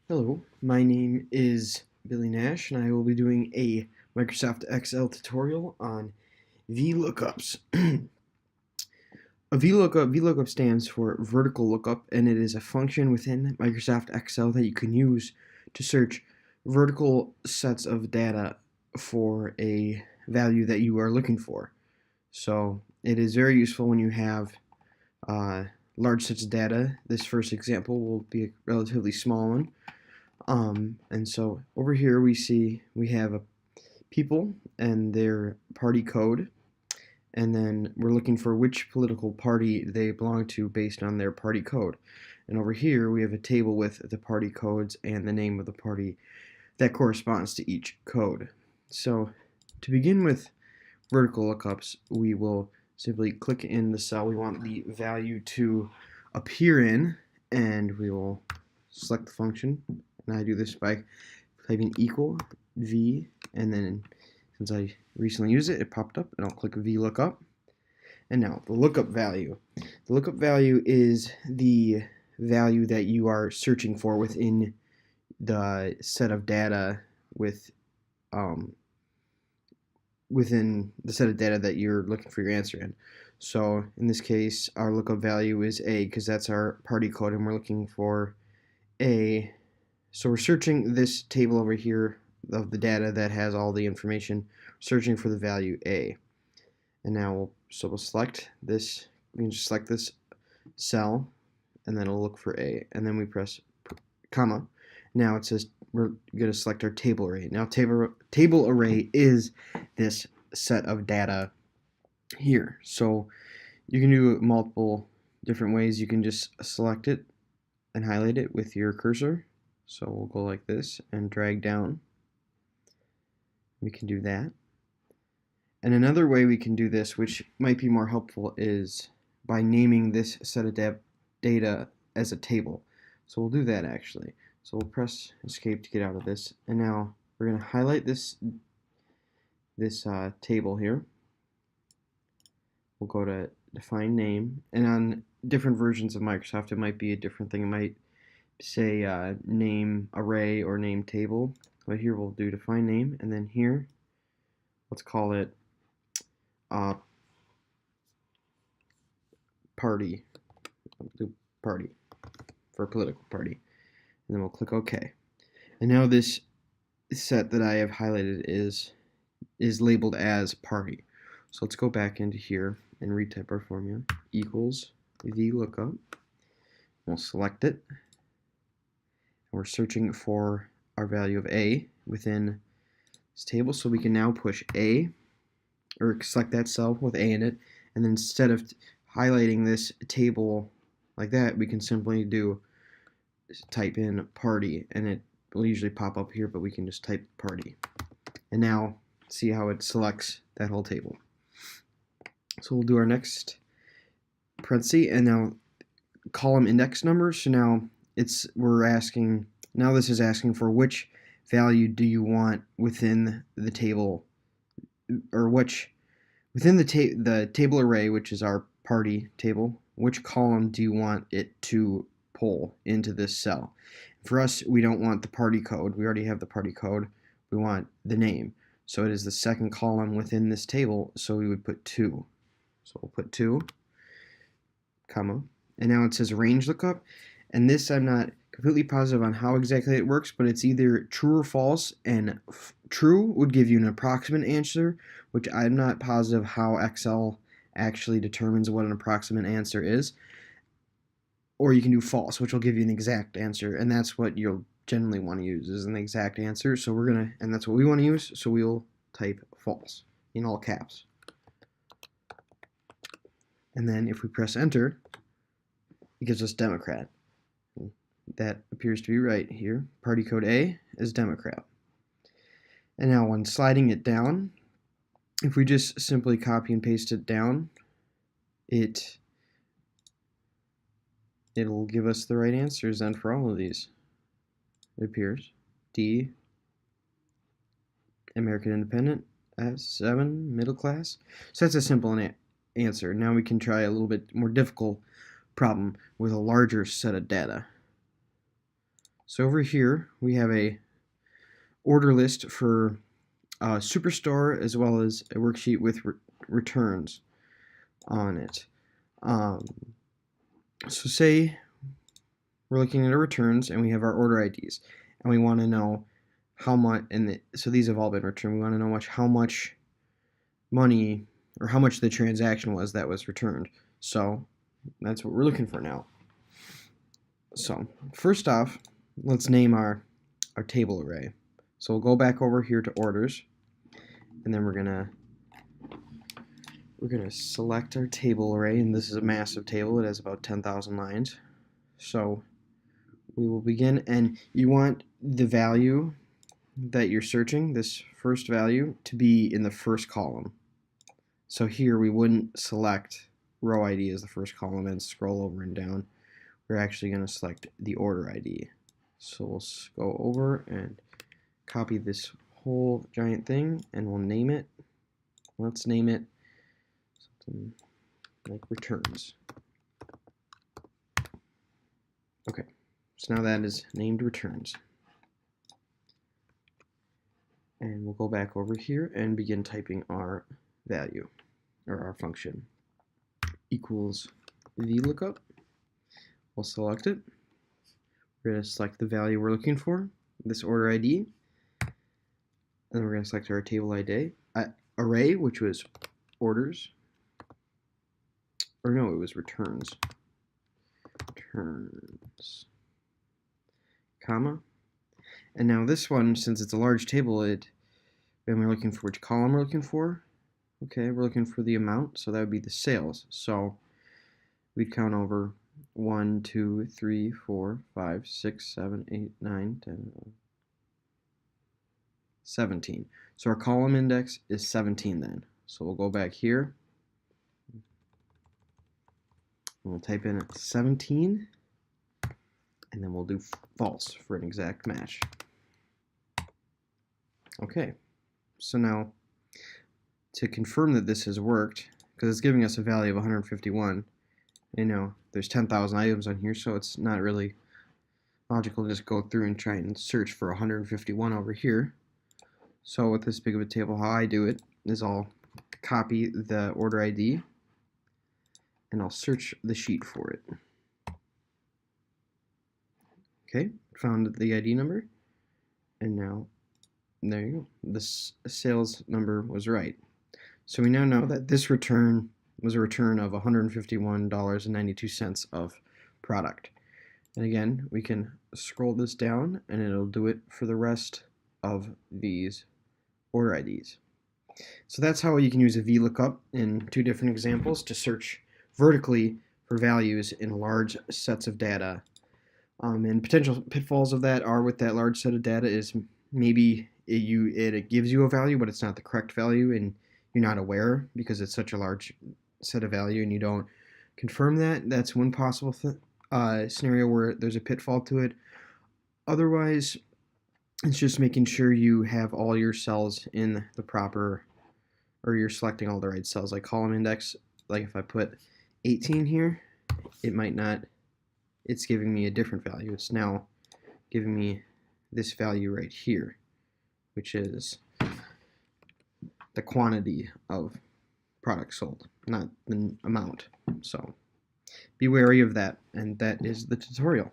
Hello, my name is Billy Nash, and I will be doing a Microsoft Excel tutorial on VLOOKUPs. VLOOKUp stands for vertical lookup, and it is a function within Microsoft Excel that you can use to search vertical sets of data for a value that you are looking for. So it is very useful when you have large sets of data. This first example will be a relatively small one. And so over here we have a people and their party code, and then we're looking for which political party they belong to based on their party code. And over here we have a table with the party codes and the name of the party that corresponds to each code. So to begin with vertical lookups, we will simply click in the cell we want the value to appear in, and we will select the function. And I do this by typing equal v, and then since I recently used it, it popped up, and I'll click VLOOKUP. And now the lookup value. The lookup value is the value that you are searching for within the set of data within the set of data that you're looking for your answer in. So in this case, our lookup value is A because that's our party code, and we're looking for A. So we're searching this table over here of the data that has all the information, searching for the value A. And now we'll select this. We can just select this cell, and then it'll look for A. And then we press comma. Now it says we're going to select our table array. Now table array is this set of data here. So you can do it multiple different ways. You can just select it and highlight it with your cursor. So we'll go like this and drag down. We can do that. And another way we can do this, which might be more helpful, is by naming this set of data as a table. So we'll do that actually. So we'll press escape to get out of this. And now we're going to highlight this table here. We'll go to define name. And on different versions of Microsoft, it might be a different thing. It might say name array or name table, but here we'll do define name, and then here let's call it party. I'll do party for a political party, and then we'll click OK. And now this set that I have highlighted is labeled as party. So let's go back into here and retype our formula. Equals VLOOKUP. We'll select it. We're searching for our value of A within this table, so we can now push A, or select that cell with A in it, and then instead of highlighting this table like that, we can simply type in party, and it will usually pop up here, but we can just type party. And now see how it selects that whole table. So we'll do our next parenthesis, and now column index number. So now this is asking for which value do you want within the table, or within the table array, which is our party table, which column do you want it to pull into this cell? For us, we don't want the party code. We already have the party code. We want the name. So it is the second column within this table, so we would put 2. So we'll put 2, comma, and now it says range lookup, and this I'm not completely positive on how exactly it works, but it's either true or false, and true would give you an approximate answer, which I'm not positive how Excel actually determines what an approximate answer is, or you can do false, which will give you an exact answer, and that's what you'll generally want to use, is an exact answer. So and that's what we want to use, so we'll type false in all caps. And then if we press enter, it gives us Democrat. That appears to be right here. Party code A is Democrat. And now when sliding it down, if we just simply copy and paste it down, it'll give us the right answers then for all of these. It appears D, American Independent, S7, middle class. So that's a simple answer. Now we can try a little bit more difficult problem with a larger set of data. So over here we have a order list for Superstore, as well as a worksheet with returns on it. So say we're looking at our returns and we have our order IDs, and we want to know how much, so these have all been returned. We want to know how much money, or how much the transaction was that was returned. So that's what we're looking for now. So first off, let's name our table array. So we'll go back over here to orders, and then we're gonna select our table array, and this is a massive table. It has about 10,000 lines. So we will begin, and you want the value that you're searching, this first value, to be in the first column. So here we wouldn't select row ID as the first column and scroll over and down. We're actually going to select the order ID. So we'll go over and copy this whole giant thing, and we'll name it. Let's name it something like returns. Okay, so now that is named returns. And we'll go back over here and begin typing our value, or our function, equals Vlookup. We'll select it. We're going to select the value we're looking for, this order ID. And then we're going to select our table ID array, which was orders. Or no, it was returns. Returns. Comma. And now this one, since it's a large table, and we're looking for which column we're looking for. Okay, we're looking for the amount, so that would be the sales. So we'd count over 1, 2, 3, 4, 5, 6, 7, 8, 9, 10, 11, 17. So our column index is 17 then. So we'll go back here, and we'll type in 17, and then we'll do false for an exact match. Okay, so now to confirm that this has worked, because it's giving us a value of 151, there's 10,000 items on here, so it's not really logical to just go through and try and search for 151 over here. So with this big of a table, how I do it is I'll copy the order ID, and I'll search the sheet for it. Okay, found the ID number, and now there you go. This sales number was right. So we now know that this return was a return of $151.92 of product. And again, we can scroll this down, and it'll do it for the rest of these order IDs. So that's how you can use a VLOOKUP in two different examples to search vertically for values in large sets of data. And potential pitfalls of that are, with that large set of data, is maybe it gives you a value, but it's not the correct value, and you're not aware because it's such a large set of value and you don't confirm that. That's one possible scenario where there's a pitfall to it. Otherwise, it's just making sure you have all your cells in the proper, or you're selecting all the right cells. Like column index, like if I put 18 here, it might not, it's giving me a different value. It's now giving me this value right here, which is the quantity of products sold, not the amount. So be wary of that, and that is the tutorial.